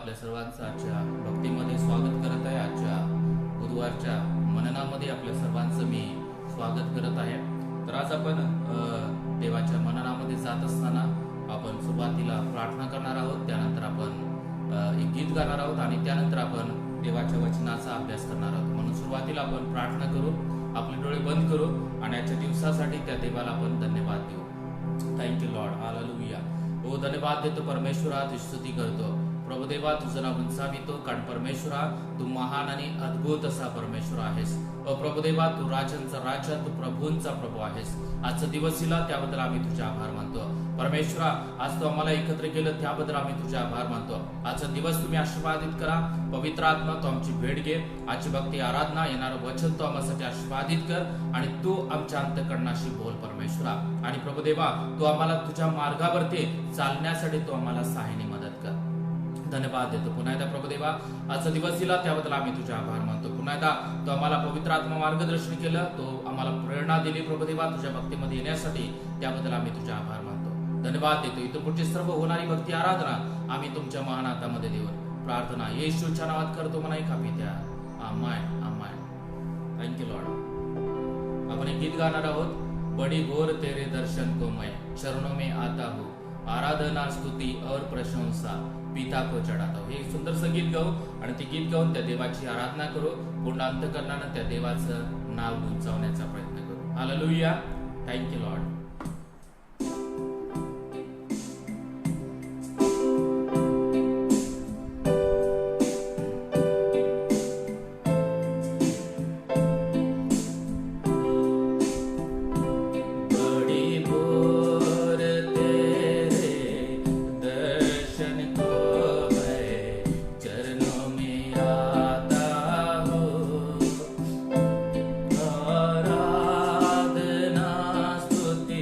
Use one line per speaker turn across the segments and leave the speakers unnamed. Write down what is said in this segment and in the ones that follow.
आपल्या सर्वांचं आजच्या भक्तीमध्ये स्वागत करत आहे। आजच्या बुधवारच्या मननामध्ये आपल्या सर्वांचं मी स्वागत करत आहे। तर आज आपण देवाच्या मननामध्ये जात असताना आपण सुरुवातीला प्रार्थना करणार आहोत, त्यानंतर आपण एक गीत गाणार आहोत आणि त्यानंतर आपण देवाच्या वचनाचा अभ्यास करणार आहोत। म्हणून सुरुवातीला आपण प्रार्थना करू, आपले डोळे बंद करू आणि आजच्या दिवसासाठी त्या देवाला आपण धन्यवाद देऊ। Thank you Lord, hallelujah. हो, धन्यवाद देतो परमेश्वरा, तुझी स्तुती करतो प्रभुदेवा, तुझं नाव उंचावितो, कारण परमेश्वरा तू महान आणि अद्भुत असा परमेश्वर आहेस। प्रभुदेवा, तू राजांचा राजा, तू प्रभूंचा प्रभू आहेस। आजचा दिवस दिला त्याबद्दल आम्ही तुझे आभार मानतो परमेश्वरा। आज तू आम्हाला एकत्र केलं त्याबद्दल आम्ही तुझे आभार मानतो। आजचा दिवस तुम्ही आशीर्वादित करा, पवित्र आत्मा तू आमची भेट घे। आजची भक्ती आराधना, येणारं वचन तू आम्हासाठी आशीर्वादित कर आणि तू आमच्या अंतःकरणाशी बोल परमेश्वरा। आणि प्रभुदेवा, तू आम्हाला तुझ्या मार्गावरती चालण्यासाठी तू आम्हाला सहाय्याने मदत कर। धन्यवाद देतो पुन्हा एकदा प्रभुदेवा, आजचा दिवस दिला त्याबद्दल आम्ही तुझे आभार मानतो। पुन्हा एकदा तो आम्हाला पवित्र आत्मा मार्गदर्शन केलं, तो आम्हाला प्रेरणा दिली प्रभुदेवा तुझ्या भक्तीमध्ये येण्यासाठी, त्याबद्दल आम्ही तुझे आभार मानतो। धन्यवाद देतो। इथून पुढची सर्व होणारी भक्ती आराधना आम्ही तुमच्या महान हातामध्ये देऊ। प्रार्थना येशूच्या नावात करतो म्हणा, एका पित्या, आमेन आमेन। Thank you Lord. आपण एक गीत गाणार आहोत, बड़ी घोर तेरे दर्शन को मैं चरणों में आता हूँ, आराधना स्तुति और प्रशंसा पिता को चढाता हूँ। हे सुंदरसं गीत गाऊ आणि ते गीत गाऊन त्या देवाची आराधना करू, पूर्ण अंतःकरणानं त्या देवाचं नाव उंचावण्याचा प्रयत्न करू। Hallelujah, thank you Lord.
आराधना स्तुति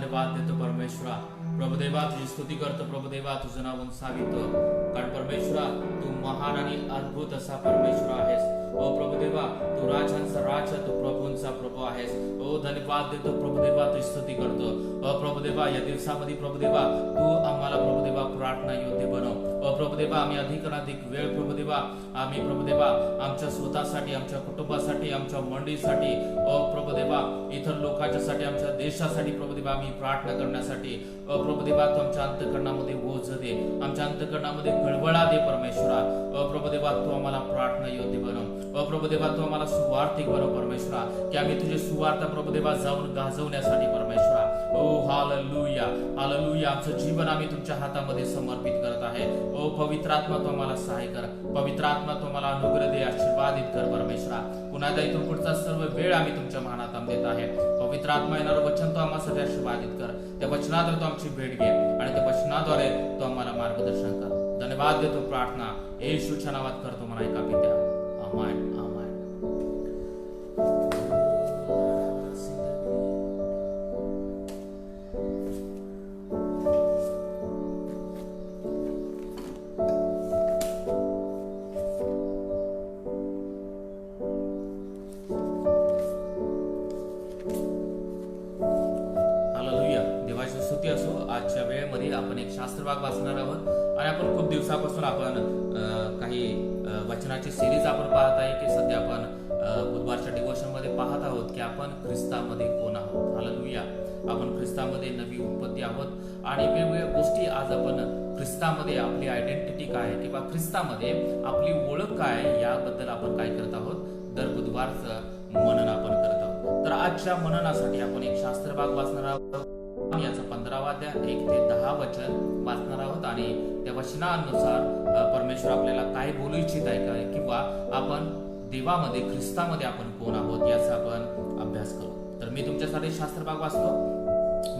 धन्यवाद देतो परमेश्वरा. प्रभुदेवा तुझी स्तुती करतो. प्रभुदेवा तुझं नाव उंचावितो, कारण परमेश्वरा तू महान आणि अद्भुत असा परमेश्वर आहेस. ओ प्रभुदेवा तू राजांचा राजा, तू प्रभूंचा प्रभू आहेस. ओ धन्यवाद देतो प्रभुदेवा, तुझी स्तुती करतो. प्रभुदेवा या दिवसामध्ये प्रभुदेवा तू आम्हाला प्रभुदेवा प्रार्थना योद्धे बनव. प्रभुदेवा आम्ही अधिक वेळ प्रभुदेवा आम्ही प्रभुदेवा आमच्या स्वतःसाठी, आमच्या कुटुंबासाठी, आमच्या मंडळीसाठी, प्रभुदेवा इतर लोकांच्यासाठी, आमच्या देशासाठी प्रभुदेवा आम्ही प्रार्थना करण्यासाठी प्रभुदेवा तू आमच्या अंतःकरणामध्ये ओझ दे, आमच्या अंतःकरणामध्ये कळवळा दे परमेश्वरा. प्रभुदेवा तू आम्हाला प्रार्थना योद्धे बनव. प्रभुदेवा तू आम्हाला सुवार्थिक बनव परमेश्वरा, की आम्ही तुझे सुवार्थ प्रभुदेवा जाऊन गाजवण्यासाठी परमेश्वरा. ओ हालेलुया, हालेलुया. आमचं जीवन आम्ही तुमच्या हातामध्ये समर्पित करत आहे. ओ पवित्र आत्मा तू आम्हाला सहाय कर. पवित्र आत्मा तू आम्हाला अनुग्रह दे, आशीर्वादित कर परमेश्वरा. पुन्हा एकदा इथून पुढचा सर्व वेळ आम्ही तुमच्या हातात देत आहे. पवित्र आत्मा येणारं वचन तो आम्हाला आशीर्वादित कर. त्या वचनाद्वारे तो आमची भेट घे आणि त्या वचनाद्वारे तो आम्हाला मार्गदर्शन कर. धन्यवाद देतो. प्रार्थना येशूच्या नावात करतो म्हणा एका पित्या. आमेन, आमेन. आजच्या वेळेमध्ये आपण एक शास्त्रभाग वाचणार आहोत आणि आपण खूप दिवसापासून आपण काही वचनाची सिरीज आपण पाहत आहे की सध्या आपण बुधवारच्या डिवोशन मध्ये पाहत आहोत की आपण ख्रिस्तामध्ये कोण आहोत. हालेलुया. आपण ख्रिस्तामध्ये नवी उत्पत्ती आहोत आणि वेगवेगळ्या गोष्टी आज आपण ख्रिस्तामध्ये आपली आयडेंटिटी काय आहे किंवा ख्रिस्तामध्ये आपली ओळख काय आहे याबद्दल आपण काय करत आहोत, दर बुधवारचं मनन आपण करत आहोत. तर आजच्या मननासाठी आपण एक शास्त्रभाग वाचणार आहोत. याचा 15वा अध्याय 1 ते 10 वचन वाचणार आहोत आणि त्या वचनानुसार परमेश्वर आपल्याला काय बोलू इच्छित आहे काय किंवा आपण देवामध्ये ख्रिस्तामध्ये आपण कोण आहोत याचा आपण अभ्यास करू. तर मी तुमच्यासाठी शास्त्रभाग वाचतो.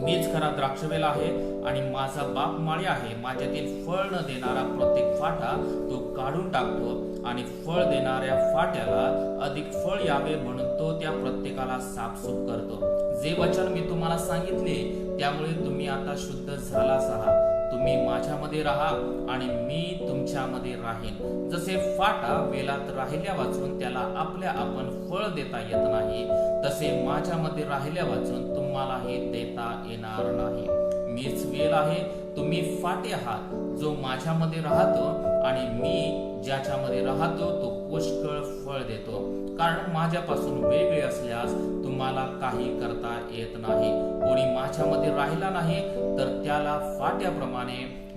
मीच खरा द्राक्षवेल आहे आणि माझा बाप माळी आहे. माझ्यातील फळ न देणारा प्रत्येक फाटा तो काढून टाकतो आणि फळ देणाऱ्या फाट्याला अधिक फळ यावे म्हणून तो त्या प्रत्येकाला साफसूफ करतो. जे वचन मी तुम्हाला सांगितले त्यामुळे तुम्ही आता शुद्ध झालाच आहात. तुम्ही माझ्यामध्ये राहा आणि मी तुमच्यामध्ये राहीन. जसे फाटा वेलात राहिल्या वाचून त्याला आपल्या आपण फळ देता येत नाही, तसे माझ्यामध्ये राहिल्या वाचून तुम्हालाही देता येणार नाही. मीच वेल आहे, तुम्ही फाटे आहात. जो माझ्यामध्ये राहतो आणि मी ज्याच्यामध्ये राहतो तो पुष्कळ फळ देतो, कारण माझ्यापासून वेगळे असल्यास तुम्हाला काही करता येत नाही. कोणी माझ्यामध्ये राहिला नाही तर त्याला फाट्याप्रमाणे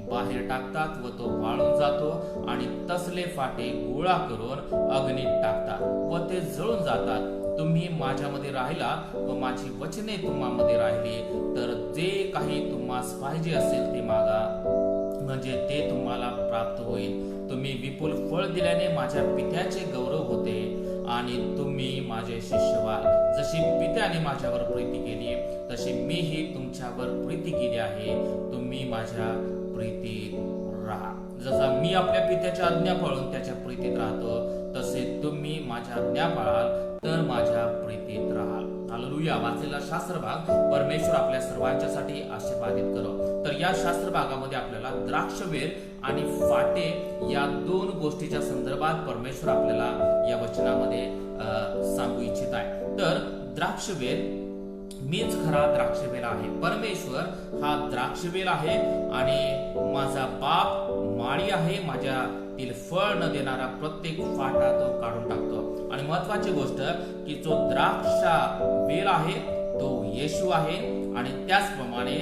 बाहेर टाकतात व तो वाळून जातो आणि तसले फाटे गोळा करून अग्नीत टाकतात व ते जळून जातात. तुम्ही माझ्यामध्ये राहिला व माझी वचने तुम्हामध्ये राहिली तर जे काही तुम्हास पाहिजे असेल ते मागा, म्हणजे ते तुम्हाला प्राप्त होईल. तुम्ही विपुल फळ दिल्याने माझ्या पित्याचे गौरव होते आणि तुम्ही माझे शिष्य व्हाल. जशी पित्याने माझ्यावर प्रीती केली तशी मीही तुमच्यावर प्रीती केली आहे. तुम्ही माझ्या प्रीतीत राहा. जसा मी आपल्या पित्याच्या आज्ञा पाळून त्याच्या प्रीतीत राहतो तसे तुम्ही माझ्या आज्ञा पाळाल तर माझ्या प्रीतीत राहाल. हालेलुया. वाचलेला शास्त्रभाग परमेश्वर आपल्या सर्वांच्यासाठी आशीर्वादित करो. तर या शास्त्रभागामध्ये आपल्याला द्राक्षवेल आणि फाटे या दोन गोष्टीच्या संदर्भात परमेश्वर आपल्याला या वचनामध्ये सांगू इच्छित आहे. तर द्राक्षवेल, मीच खरा द्राक्षवेल आहे. परमेश्वर हा द्राक्षवेल आहे आणि माझा बाप माळी आहे. माझ्यातील फळ न देणारा प्रत्येक फाटा तो काढून टाकतो. आणि महत्वाची गोष्ट की जो द्राक्षा वेल आहे तो येशू आहे आणि त्याचप्रमाणे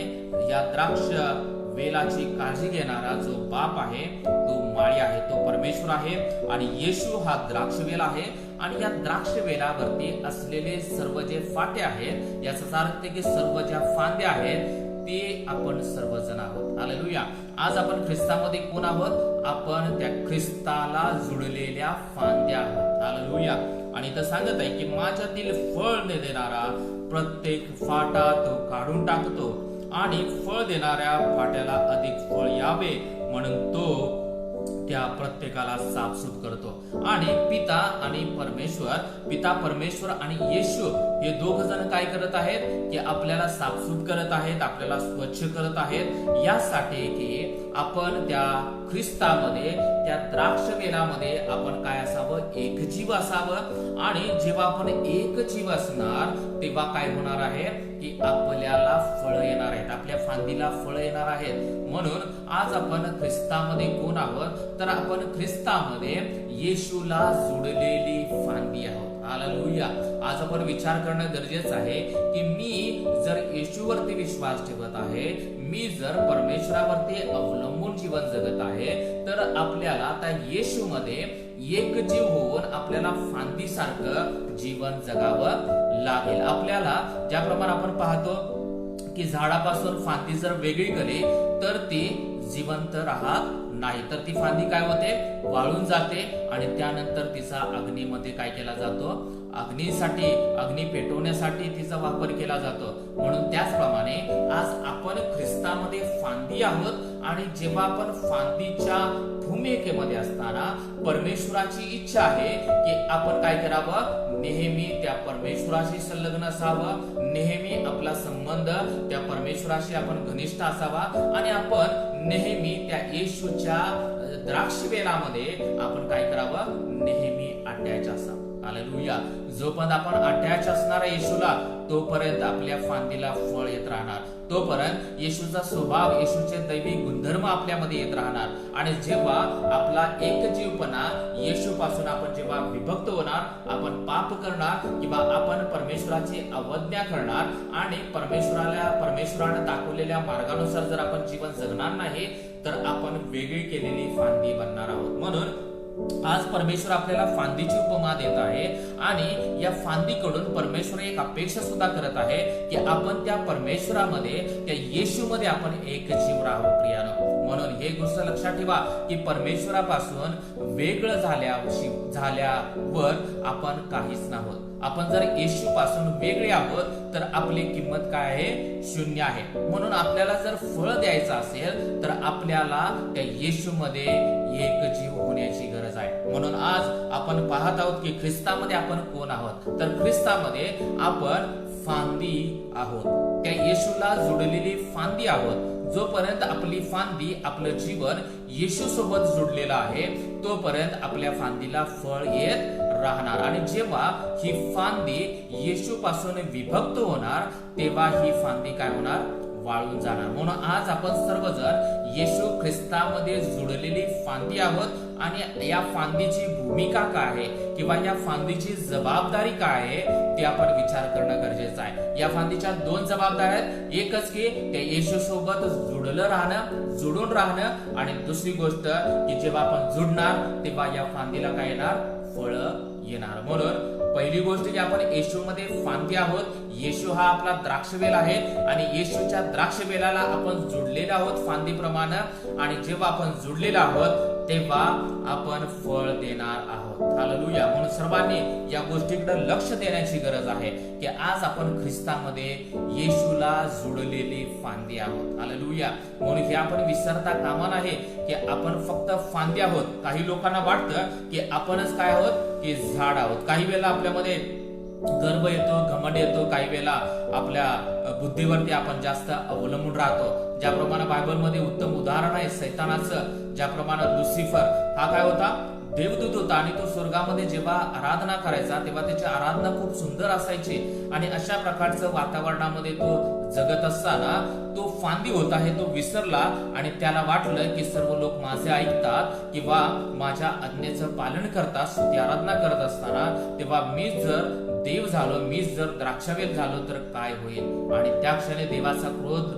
या द्राक्ष वेलाची काळजी घेणारा जो बाप आहे तो माळी आहे, तो परमेश्वर आहे आणि येशू हा द्राक्षवेल आहे. आणि या द्राक्षवेलावरती असलेले सर्व जे फाटे आहेत याचा अर्थ की सर्व ज्या फांद्या आहेत ते आपण सर्वजण आहोत. हालेलुया. आज आपण ख्रिस्तामध्ये कोण आहोत? आपण त्या ख्रिस्ताला जुळलेल्या फांद्या आहोत. हालेलुया. आणि इथं सांगत आहे की माझ्यातील फळ न देणारा प्रत्येक फाटा तो काढून टाकतो आणि फळ देणाऱ्या फाट्याला अधिक फळ यावे म्हणून तो त्या प्रत्येकाला साफसूफ करतो. आणि पिता परमेश्वर आणि येशू हे दोघ जण काय करत आहेत की आपल्याला साफसूफ करत आहेत, आपल्याला स्वच्छ करत आहेत, यासाठी की आपण त्या ख्रिस्तामध्ये, त्या द्राक्ष वेलामध्ये आपण काय असावं, एकजीव असावं. आणि जेव्हा आपण एकजीव असणार तेव्हा काय होणार आहे की आपल्याला फळ येणार आहेत, आपल्या फांदीला फळ येणार आहेत. म्हणून आज आपण ख्रिस्तामध्ये कोण आहोत, तर आपण ख्रिस्तामध्ये येशूला जोडलेली फांदी आहोत. हालेलुया. आज आपण विचार करणं गरजेचं आहे की मी जर येशूवरती विश्वास ठेवत आहे, मी जर परमेश्वरावरती अवलंबून जीवन जगत आहे, तर आपल्याला त्या येशूमध्ये एकजीव होऊन आपल्याला फांदीसारखं जीवन जगावं लागेल. आपल्याला ज्याप्रमाणे आपण पाहतो की झाडापासून फांदी जर वेगळी केली तर ती जिवंत राहत नाही, तर ती फांदी काय होते, वाळून जाते. आणि त्यानंतर तिचा अग्नीमध्ये काय केला जातो, अग्नी पेटवण्यासाठी तिचा वापर केला जातो. म्हणून त्याचप्रमाणे आज आपण ख्रिस्तामध्ये फांदी आहोत. आणि जेव्हा आपण फांदीच्या भूमिकेमध्ये असताना परमेश्वराची इच्छा आहे की आपण काय करावं, नेहमी त्या परमेश्वराशी संलग्न असावं, नेहमी आपला संबंध त्या परमेश्वराशी आपण घनिष्ठ असावा. आणि आपण नेहमी त्या येशूच्या द्राक्ष वेलामध्ये आपण काय करावं, नेहमी अटॅच असावं. हालेलुया. जोपर्यंत आपण अटॅच असणार येशूला, तोपर्यंत आपल्या फांदीला फळ येत राहणार, तोपर्यंत येशूचा स्वभाव, येशूचे दैवी गुणधर्म आपल्यामध्ये येत राहणार. आणि जेव्हा आपला एकजीवपणा येशूपासून आपण जेव्हा विभक्त होणार, आपण पाप करणार किंवा आपण परमेश्वराची अवज्ञा करणार आणि परमेश्वराने दाखवलेल्या मार्गानुसार जर आपण जीवन जगणार नाही, तर आपण वेगळी केलेली फांदी बनणार आहोत. म्हणून आज परमेश्वर आपल्याला फांदीची उपमा देत आहे. आणि या फांदीकडून परमेश्वर एक अपेक्षा सुद्धा करत आहे की आपण त्या परमेश्वरामध्ये, त्या येशूमध्ये आपण एकजीव राहावं प्रियानो. म्हणून हे गोष्ट लक्षात ठेवा की परमेश्वरापासून वेगळं झाल्यावर आपण काहीच नाहोत. आपण जर येशू पासून वेगळे आहोत तर आपली किंमत काय आहे, शून्य आहे. म्हणून आपल्याला जर फळ द्यायचं असेल तर आपल्याला त्या येशूमध्ये एकजीव होण्याची गरज आहे. म्हणून आज आपण पाहत आहोत की ख्रिस्तामध्ये आपण कोण आहोत, तर ख्रिस्तामध्ये आपण फांदी आहोत, त्या येशूला जोडलेली फांदी आहोत. जोपर्यंत आपली फांदी, आपलं जीवन येशू सोबत जोडलेलं आहे, तोपर्यंत आपल्या फांदीला फळ येत राहणार. आणि जेव्हा ही फांदी येशू पासून विभक्त होणार, तेव्हा ही फांदी काय होणार, वाळून जाणार. म्हणून आज आपण सर्वजण येशू ख्रिस्तामध्ये जोडलेली फांदी आहोत. आणि या फांदीची भूमिका काय आहे किंवा या फांदीची जबाबदारी काय आहे ते आपण विचार करणं गरजेचं आहे. या फांदीच्या दोन जबाबदाऱ्या आहेत. एकच की त्या येशू सोबत जुडून राहणं, आणि दुसरी गोष्ट की जेव्हा आपण जुडणार तेव्हा या फांदीला काय येणार, फळ येणार. म्हणून पहिली गोष्ट की आपण येशूमध्ये फांदी आहोत. येशू हा आपला द्राक्षवेल आहे आणि येशूच्या द्राक्षवेलाला आपण जुडलेलो आहोत फांदीप्रमाणे. आणि जेव्हा आपण जुडलेलो आहोत तेव्हा आपण फळ देणार आहोत. हालेलुया. म्हणून सर्वांनी या गोष्टीकडे लक्ष देण्याची गरज आहे की आज आपण ख्रिस्तामध्ये येशूला जोडलेली फांदी आहोत. हालेलुया. म्हणून हे आपण विसरता कामा नये की आपण फक्त फांदी आहोत. काही लोकांना वाटतं की आपणच काय आहोत, की झाड आहोत. काही वेळेला आपल्यामध्ये गर्व येतो, घमंड येतो, काही वेळेला आपल्या बुद्धीवरती आपण जास्त अवलंबून राहतो. ज्याप्रमाणे बायबलमध्ये उत्तम उदाहरण आहे सैतानाचं. ज्याप्रमाणे लुसिफर हा काय होता, देवदूत होता. आणि तो स्वर्गामध्ये जेव्हा आराधना करायचा तेव्हा त्याची आराधना खूप सुंदर असायची. आणि अशा प्रकारचं वातावरणामध्ये तो जगत असताना तो फांदी होता हे तो विसरला. आणि त्याला वाटलं की सर्व लोक माझे ऐकतात किंवा माझ्या आज्ञेचं पालन करतात, स्तुती आराधना करत असताना, तेव्हा मी जर देव झालो, मी जर द्राक्षावेल झालो तर काय होईल. आणि त्या क्षणी देवाचा क्रोध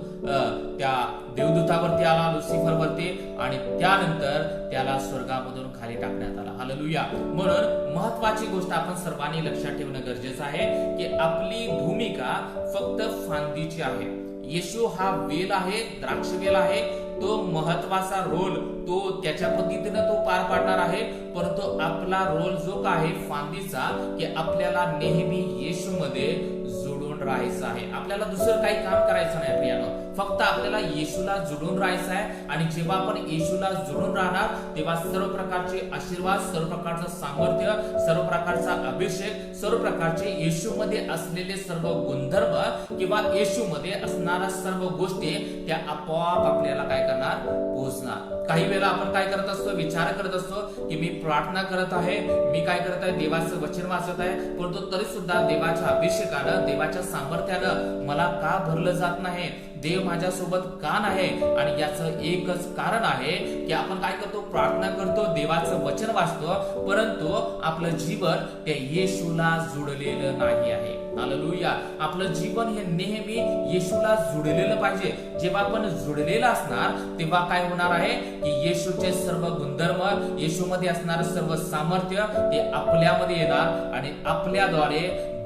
त्या देवदूतावरती आला, लुसिफरवरती. आणि त्यानंतर त्याला स्वर्गामधून खाली टाकण्यात आला. हालेलुया. म्हणून महत्वाची गोष्ट आपण सर्वांनी लक्षात ठेवणं गरजेचं आहे की आपली भूमिका फक्त फांदीची आहे. येशू हा वेल आहे, द्राक्षवेल आहे. तो महत्वाचा रोल तो त्याच्या पद्धतीने तो पार पाडणार आहे. परंतु आपला रोल जो काय आहे फांदीचा, की आपल्याला नेहमी येशूमध्ये जोडून राहायचं आहे. आपल्याला दुसरं काही काम करायचं नाही प्रियानो. फक्त आपल्याला येशूला जुडून राहायचं आहे आणि जेव्हा आपण येशूला जुडून राहणार तेव्हा सर्व प्रकारचे आशीर्वाद, सर्व प्रकारचं सामर्थ्य, सर्व प्रकारचा अभिषेक, सर्व प्रकारचे येशूमध्ये असलेले सर्व गुणधर्म किंवा येशूमध्ये असणाऱ्या सर्व गोष्टी त्या आपोआप आपल्याला काय करणार, पोहोचणार. काही वेळा आपण काय करत असतो, विचार करत असतो की मी प्रार्थना करत आहे, मी काय करत आहे, देवाचं वचन वाचत आहे, परंतु तरी सुद्धा देवाच्या अभिषेकानं, देवाच्या सामर्थ्यानं मला का भरलं जात नाही, देव माझ्यासोबत का नाही. आणि याचं एकच कारण आहे की आपण काय करतो, प्रार्थना करतो, देवाचं वचन वाचतो, परंतु आपलं जीवन त्या येशूला जुडलेलं नाही आहे. हालेलुया. आपलं जीवन हे नेहमी येशूला जुडलेलं पाहिजे. जेव्हा आपण जुडलेलं असणार तेव्हा काय होणार आहे की येशूचे सर्व गुणधर्म, येशूमध्ये असणारं सर्व सामर्थ्य ते आपल्यामध्ये येणार आणि आपल्याद्वारे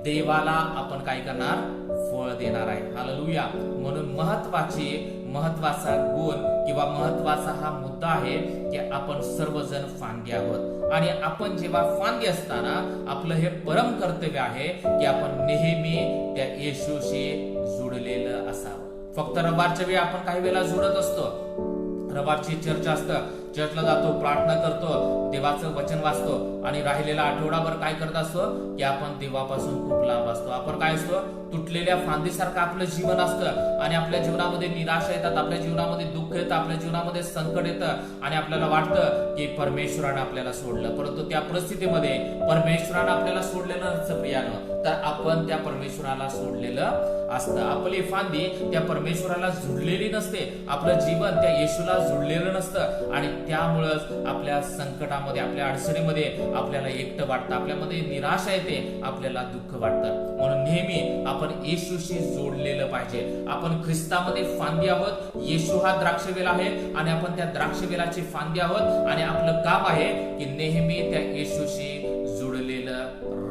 देवाला आपण काय करणार, फळ देणार आहे. हालेलुया. म्हणून महत्वाचा गुण किंवा महत्वाचा हा मुद्दा आहे की आपण सर्वजण फांदी आहोत आणि आपण जेव्हा फांदी असताना आपलं हे परम कर्तव्य आहे की आपण नेहमी त्या येशूशी जुडलेलं असावं. फक्त रविवारच्या वेळी आपण काही वेळा जुडत असतो, रविवारची चर्च असतं, चर्चला जातो, प्रार्थना करतो, देवाचं वचन वाचतो आणि राहिलेला आठवडाभर काय करत असतो की आपण देवापासून खूप लांब असतो. आपण काय असतो, तुटलेल्या फांदीसारखं आपलं जीवन असतं आणि आपल्या जीवनामध्ये निराशा येतात, आपल्या जीवनामध्ये दुःख येतं, आपल्या जीवनामध्ये संकट येतं आणि आपल्याला वाटतं की परमेश्वरानं आपल्याला सोडलं. परंतु त्या परिस्थितीमध्ये परमेश्वरानं आपल्याला सोडलेलं नसतं प्रियानं, तर आपण त्या परमेश्वराला सोडलेलं असतं. आपली फांदी त्या परमेश्वराला जुडलेली नसते, आपलं जीवन त्या येशूला जुडलेलं नसतं आणि त्यामुळेच आपल्या संकटामध्ये, आपल्या अडचणीमध्ये आपल्याला एकटं वाटतं, आपल्यामध्ये निराशा येते, आपल्याला दुःख वाटतं. म्हणून नेहमी आपण येशूशी जोडलेलं पाहिजे. आपण ख्रिस्तामध्ये फांदी आहोत, येशू हा द्राक्षवेल आहे आणि आपण त्या द्राक्षवेलाची फांदी आहोत आणि आपलं काम आहे की नेहमी त्या येशूशी जुडलेलं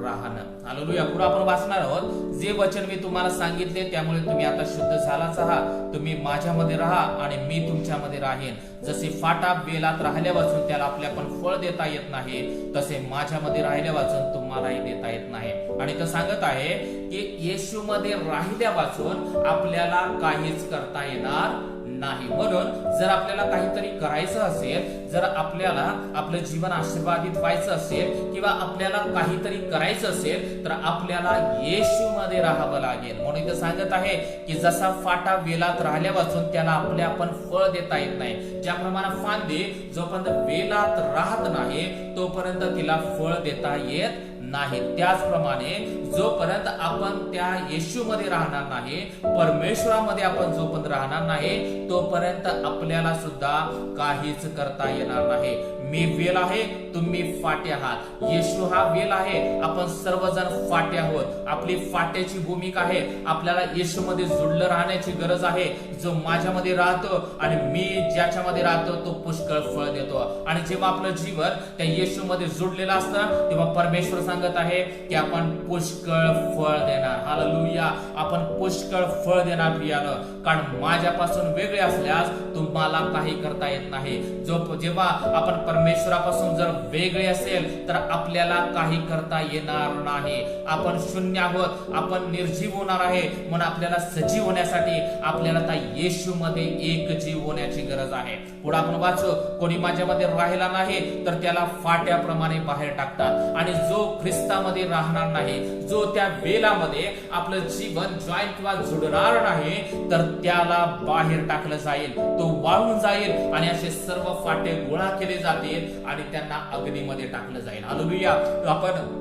राहणं. हालेलुया. पुढे आपण वाचणार आहोत, जे वचन मी तुम्हाला सांगितले त्यामुळे तुम्ही आता शुद्ध झालाच आहात, तुम्ही माझ्यामध्ये राहा आणि मी तुमच्यामध्ये राहीन. जसे फाटा वेलात राहिल्या वाचून त्याला आपल्या पण फळ देता येत नाही, तसे माझ्यामध्ये राहिल्या वाचून तुम्हालाही देता येत नाही. आणि तो सांगत आहे की येशूमध्ये राहिल्या वाचून आपल्याला काहीच करता येणार नाही. म्हणून जर आपल्याला काहीतरी करायचं असेल, जर आपल्याला आपलं जीवन आशीर्वादित व्हायचं असेल किंवा आपल्याला काहीतरी करायचं असेल तर आपल्याला येशूमध्ये राहावं लागेल. म्हणून इथे सांगत आहे की जसा फाटा वेलात राहिल्या वाचून त्याला आपल्या आपण फळ देता येत नाही, ज्याप्रमाणे फांदी जोपर्यंत वेलात राहत नाही तोपर्यंत तिला फळ देता येत नाही, त्याचप्रमाणे जोपर्यंत आपण त्या येशूमध्ये राहणार नाही, परमेश्वरामध्ये आपण जोपर्यंत राहणार नाही तोपर्यंत आपल्याला सुद्धा काहीच करता येणार नाही. मी वेल आहे, तुम्ही फाटे आहात. येशू हा वेल आहे, आपण सर्वजण फाटे आहोत. आपली फाट्याची भूमिका आहे, आपल्याला येशूमध्ये जुडलं राहण्याची गरज आहे. जो माझ्यामध्ये राहतो आणि मी ज्याच्यामध्ये राहतो तो पुष्कळ फळ देतो. आणि जेव्हा आपलं जीवन त्या येशूमध्ये जुडलेलं असतं तेव्हा परमेश्वर सांगत आहे की आपण पुष्कळ फळ देणार. हालेलुया. आपण पुष्कळ फळ देणार प्रियानं, कारण माझ्यापासून वेगळे असल्यास तुम्हाला काही करता येत नाही. जेव्हा आपण परमेश्वरापासून जर वेगळे असेल तर आपल्याला काही करता येणार नाही. आपण शून्य आहोत, आपण निर्जीव होणार आहे. म्हणून आपल्याला सजीव होण्यासाठी आपल्याला त्या येशूमध्ये एक जीव होण्याची गरज आहे. पुढे आपण वाचू, कोणी माझ्यामध्ये राहिला नाही तर त्याला फाट्याप्रमाणे बाहेर टाकतात. आणि जो ख्रिस्तामध्ये राहणार नाही, जो त्या वेलामध्ये आपलं जीवन जॉईन किंवा जुडणार नाही तर त्याला बाहेर टाकलं जाईल, तो वाळून जाईल आणि असे सर्व फाटे गोळा केले जातील आणि त्यांना अग्नीमध्ये टाकलं जाईल. हालेलुया. आपण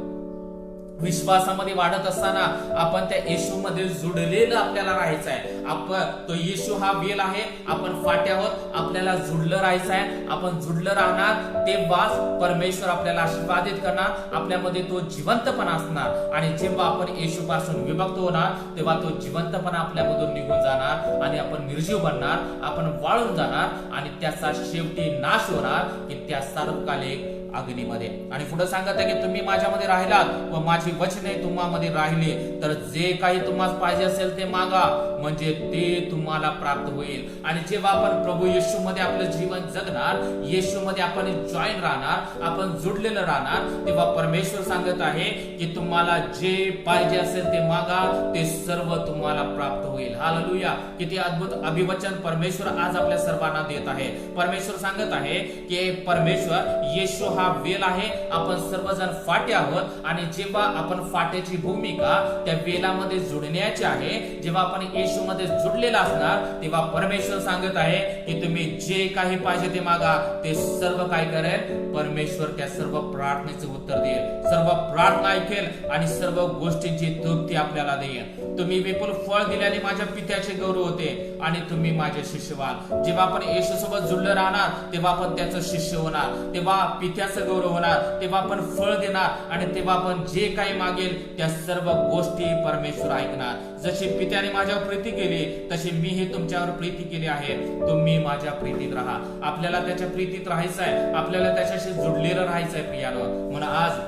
विश्वासामध्ये वाढत असताना आपण त्या येशूमध्ये जुडलेलं आपल्याला राहायचं आहे. आपण तो येशू हा वेल आहे, आपण फाटे आहोत, आपल्याला जुडलं राहायचं आहे. आपण जुडलं राहणार तेव्हाच परमेश्वर आपल्याला आशीर्वादित करणार, आपल्यामध्ये तो जिवंतपणा असणार. आणि जेव्हा आपण येशूपासून विभक्त होणार तेव्हा तो जिवंतपणा आपल्यामधून निघून जाणार आणि आपण निर्जीव बनणार, आपण वाळून जाणार आणि त्याचा शेवटी नाश होणार की त्या सार्वकालिक अग्नीमध्ये. आणि पुढे सांगत आहे की तुम्ही माझ्यामध्ये राहिलात व माझी वचने तुम्हामध्ये राहिली तर जे काही तुम्हाला पाहिजे असेल ते मागा, म्हणजे ते तुम्हाला प्राप्त होईल. आणि जेव्हा आपण प्रभू येशू मध्ये आपलं जीवन जगणार, येशू मध्ये आपण जॉईन राहणार, आपण जुडलेलं राहणार, तेव्हा परमेश्वर सांगत आहे की तुम्हाला जे पाहिजे असेल ते मागा, ते सर्व तुम्हाला प्राप्त होईल. हालेलुया. किती अद्भुत अभिवचन परमेश्वर आज आपल्या सर्वांना देत आहे. परमेश्वर सांगत आहे की परमेश्वर येशू हा वेल आहे, आपण सर्वजण फाटे आहोत. आणि जेव्हा आपण फाट्याची भूमिका त्या वेलामध्ये जुडण्याची आहे, जेव्हा आपण येशू मध्ये जुडलेला असणार, तेव्हा परमेश्वर सांगत आहे की तुम्ही जे काही पाहिजे ते मागा, ते सर्व काय करेल, परमेश्वर त्या सर्व प्रार्थनेचे उत्तर देईल, सर्व प्रार्थना ऐकेल आणि सर्व गोष्टींची तृप्ती आपल्याला देईल. तुम्ही विपुल फळ दिल्याने माझ्या पित्याचे गौरव होते आणि तुम्ही माझे शिष्य व्हाल. जेव्हा आपण येशू सोबत जुळलं राहणार, तेव्हा आपण त्याचं शिष्य होणार, तेव्हा पित्याचं गौरव होणार, तेव्हा आपण फळ देणार आणि तेव्हा आपण जे काही मागेल त्या सर्व गोष्टी परमेश्वर ऐकणार. जशी पित्याने माझ्यावर प्रीती केली तशी मीही तुमच्यावर प्रीती केली आहे, तुम्ही माझ्या प्रीतीत राहा. आपल्याला त्याच्या प्रीतीत राहायचं आहे, आपल्याला त्याच्याशी जुडलेलं राहायचं आहे प्रियानो. म्हणून आज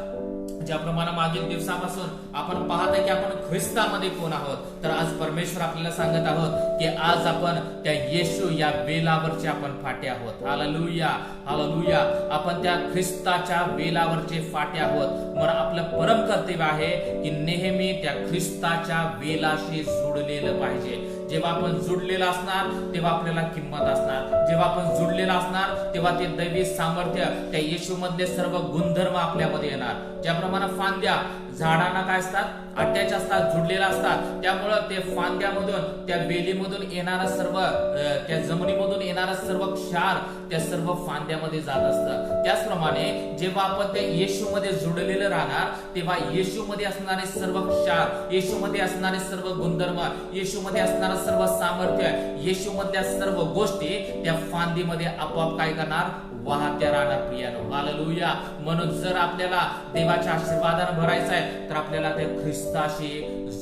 ज्याप्रमाणे मागील दिवसापासून आपण पाहत आहे की आपण ख्रिस्तामध्ये कोण आहोत, तर आज परमेश्वर आपल्याला सांगत आहोत की आज आपण त्या येशू या वेलावरचे आपण फाटे आहोत. Hallelujah, hallelujah. आपण त्या ख्रिस्ताच्या वेलावरचे फाटे आहोत. म्हणून आपलं परम कर्तव्य आहे की नेहमी त्या ख्रिस्ताच्या वेलाशी जुडलेलं पाहिजे. जेव्हा आपण जुडलेला असणार तेव्हा आपल्याला किंमत असणार, जेव्हा आपण जुडलेला असणार तेव्हा ते दैवी सामर्थ्य, त्या येशू मधले सर्व गुणधर्म आपल्यामध्ये येणार. ज्याप्रमाणे फांद्या झाडांना काय असतात, अटॅच असतात, जुडलेला असतात, त्यामुळं ते फांद्यामधून त्या वेलीमधून येणारा सर्व, त्या जमिनीमधून येणारा सर्व क्षार त्या सर्व फांद्यामध्ये जात असतं. त्याचप्रमाणे जेव्हा आपण त्या येशू मध्ये जुडलेलं राहणार, तेव्हा येशू मध्ये असणारे सर्व क्षार, येशू मध्ये असणारे सर्व गुणधर्म, येशू मध्ये असणारं सर्व सामर्थ्य, येशू मधल्या सर्व गोष्टी त्या फांदीमध्ये आपोआप काय करणार, वाहत्या राहणार प्रियानो. हालेलुया. म्हणून जर आपल्याला देवाच्या आशीर्वादाने भरायचं आहे तर आपल्याला त्या ख्रिस्ताशी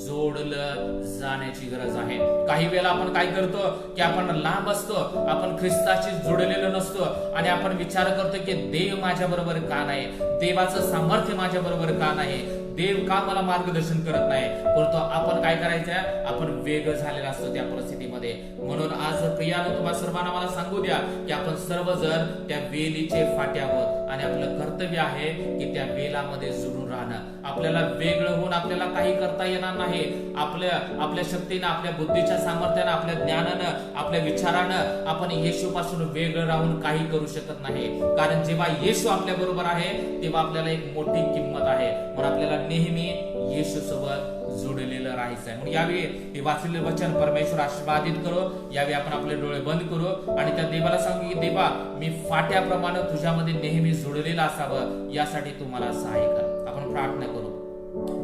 जोडलं जाण्याची गरज आहे. काही वेळा आपण काय करतो की आपण लांब असतो, आपण ख्रिस्ताशी जोडलेलो नसतो आणि आपण विचार करतो की देव माझ्या बरोबर का नाही, देवाचं सामर्थ्य माझ्या बरोबर का नाही, देव का मला मार्गदर्शन करत नाही. परंतु आपण काय करायचंय, आपण वेगळं झालेला असतो त्या परिस्थितीमध्ये. म्हणून आज प्रियानं तुम्हाला सर्वांना मला सांगू द्या की आपण सर्वजण त्या वेलीचे फाटे आहोत आणि आपलं कर्तव्य आहे की त्या वेलामध्ये जुळून राहणं. आपल्याला वेगळं होऊन आपल्याला काही करता येणार नाही. आपल्या शक्तीनं, आपल्या बुद्धीच्या सामर्थ्यानं, आपल्या ज्ञानानं, आपल्या विचारानं आपण येशू पासून वेगळं राहून काही करू शकत नाही. कारण जेव्हा येशू आपल्या बरोबर आहे तेव्हा आपल्याला एक मोठी किंमत आहे. म्हणून आपल्याला नेहमी येशू सोबत जोडलेलं राहायचं आहे. म्हणून यावेळी हे वाचलेलं वचन परमेश्वर आशीर्वादित करो. यावेळी आपण आपले डोळे बंद करू आणि त्या देवाला सांगू की देवा, मी फाट्याप्रमाणे तुझ्यामध्ये नेहमी जोडलेलं असावं, यासाठी तू मला सहाय्य कर. आपण प्रार्थना करू.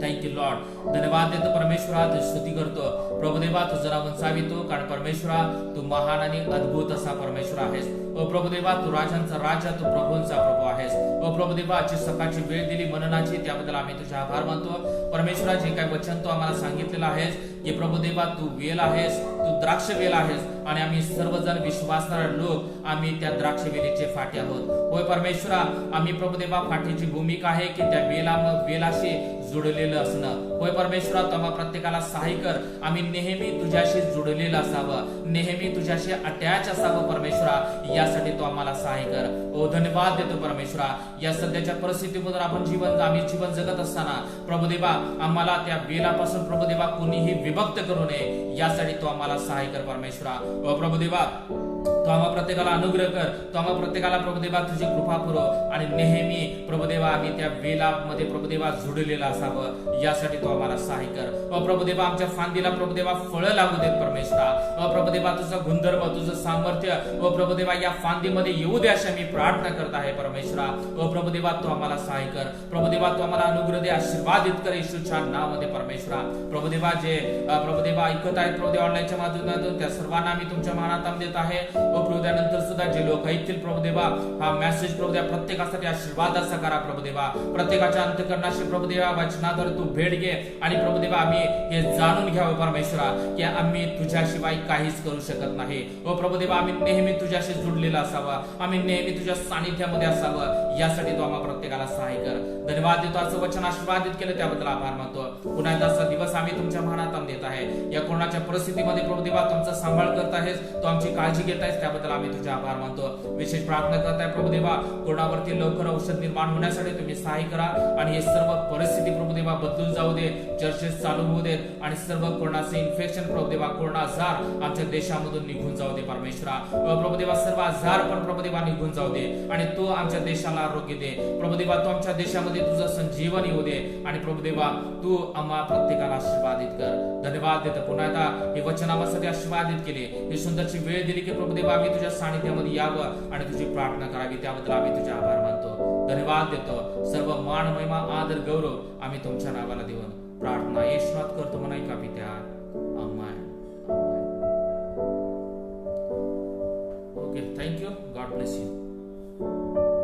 Thank you Lord. धन्यवाद देतो परमेश्वरा, तुझी स्तुती करतो प्रभू देवा, तुझं नाव उंचावितो. कारण परमेश्वरा तू महान आणि अद्भुत असा परमेश्वर आहेस. ओ प्रभू देवा, तू राजांचा राजा, तू प्रभूंचा प्रभू आहेस. ओ प्रभू देवा, आजची सकाळची वेळ दिली मननाची, त्याबद्दल आम्ही तुझे आभार मानतो. परमेश्वरा, जे काय वचन तू आम्हाला सांगितलेलं आहेस की प्रभू देवा तू वेल आहेस, तू द्राक्ष वेल आहेस आणि आम्ही सर्वजण विश्वासणारे लोक आम्ही त्या द्राक्ष वेलीचे फाटे आहोत. होय परमेश्वरा, आम्ही प्रभू देवा फाटीची भूमिका आहे की त्या वेलाशी जुडलेलं असणं. होय परमेश्वरा, तू आम्हा प्रत्येकाला सहाय्य कर. आम्ही नेहमी तुझ्याशी जुडलेलं असावं, नेहमी तुझ्याशी अटॅच असावं परमेश्वरा, यासाठी तू आम्हाला सहाय्य कर. ओ धन्यवाद देतो परमेश्वरा. या सध्याच्या परिस्थितीमधून आम्ही जीवन जगत असताना प्रभू देवा आम्हाला त्या वेलापासून प्रभू देवा कोणीही विभक्त करू नये, यासाठी तू आम्हाला सहाय्य कर परमेश्वरा. ओ प्रभू देवा, तू आम्हा प्रत्येकाला अनुग्रह कर. तू आम्हा प्रत्येकाला प्रभुदेवा तुझी कृपा पुरव आणि नेहमी प्रभुदेवा आम्ही त्या वेलामध्ये प्रभुदेवा जुडलेला असावं, यासाठी तू आम्हाला सहाय्य कर. प्रभुदेवा आमच्या फांदीला प्रभुदेवा फळं लागू देत परमेश्वरा. प्रभुदेवा तुझा गुणधर्म, तुझं सामर्थ्य प्रभुदेवा या फांदीमध्ये येऊ दे अशी मी प्रार्थना करत आहे परमेश्वरा. प्रभुदेवा तू आम्हाला सहाय्य कर. प्रभुदेवा तू आम्हाला अनुग्रह दे, आशीर्वादित कर येशूच्या नावामध्ये परमेश्वरा. प्रभुदेवा जे प्रभुदेवा ऐकत आहेत प्रभुदेवा ऑनलाईनच्या माध्यमातून त्या सर्वांना मी तुमच्या मानात देत आहे. व प्रभू त्यानंतर सुद्धा जे लोक ऐकतील प्रभू देवा हा मेसेज प्रभू देवा प्रत्येकासाठी आशीर्वादाचा करा प्रभू देवा, प्रत्येकाच्या अंतःकरणाशी प्रभू देवा वचनाद्वारे तू भेट घे आणि प्रभू देवा आम्ही हे जाणून घ्यावं परमेश्वरा की आम्ही तुझ्याशिवाय काहीच करू शकत नाही. व प्रभू देवा आम्ही नेहमी तुझ्याशी जुडलेला असावा, आम्ही नेहमी तुझ्या सानिध्यामध्ये असावं, यासाठी तू आम्हा प्रत्येकाला सहाय्य कर. धन्यवाद देतो, असं वचन आशीर्वादित केलं त्याबद्दल आभार मानतो. पुन्हा एकदा असा दिवस आम्ही तुमच्या हातात देत आहे. या कोरोनाच्या परिस्थितीमध्ये प्रभू देवा तुमचा सांभाळ करत आहेस, तू आमची काळजी घेत आहेस, त्याबद्दल आम्ही तुझे आभार मानतो. विशेष प्रार्थना करत आहे प्रभू देवा कोरोनावरती लवकर औषध निर्माण होण्यासाठी तुम्ही सहाय्य करा आणि हे सर्व परिस्थिती प्रभू देवा बदलून जाऊ दे, चर्चेस चालू होऊ देत आणि सर्व कोरोनाचे इन्फेक्शन प्रभू देवा कोरोना आजार आमच्या देशामधून निघून जाऊ दे परमेश्वरा. प्रभू देवा सर्व आजार पण प्रभू देवा निघून जाऊ दे आणि तू आमच्या देशाला आरोग्य दे प्रभू देवा. तू आमच्या देशामध्ये तुझं संजीवन येऊ दे आणि प्रभू देवा तू आम्हा प्रत्येकाला आशीर्वादित कर. धन्यवाद देतो, पुन्हा एकदा हे वचन आम्हासाठी आशीर्वादित केले, ही सुंदरची वेळ दिली की प्रभू देवा आम्ही तुझ्या सानिध्यामध्ये यावं आणि तुझी प्रार्थना करावी, त्याबद्दल आम्ही तुझे आभार मानतो. धन्यवाद देतो. सर्व मान महिमा आदर गौरव आम्ही तुमच्या नावाला देऊन प्रार्थना येशूनात करतो म्हणा का पित्या, आमेन. Okay, thank you. God bless you.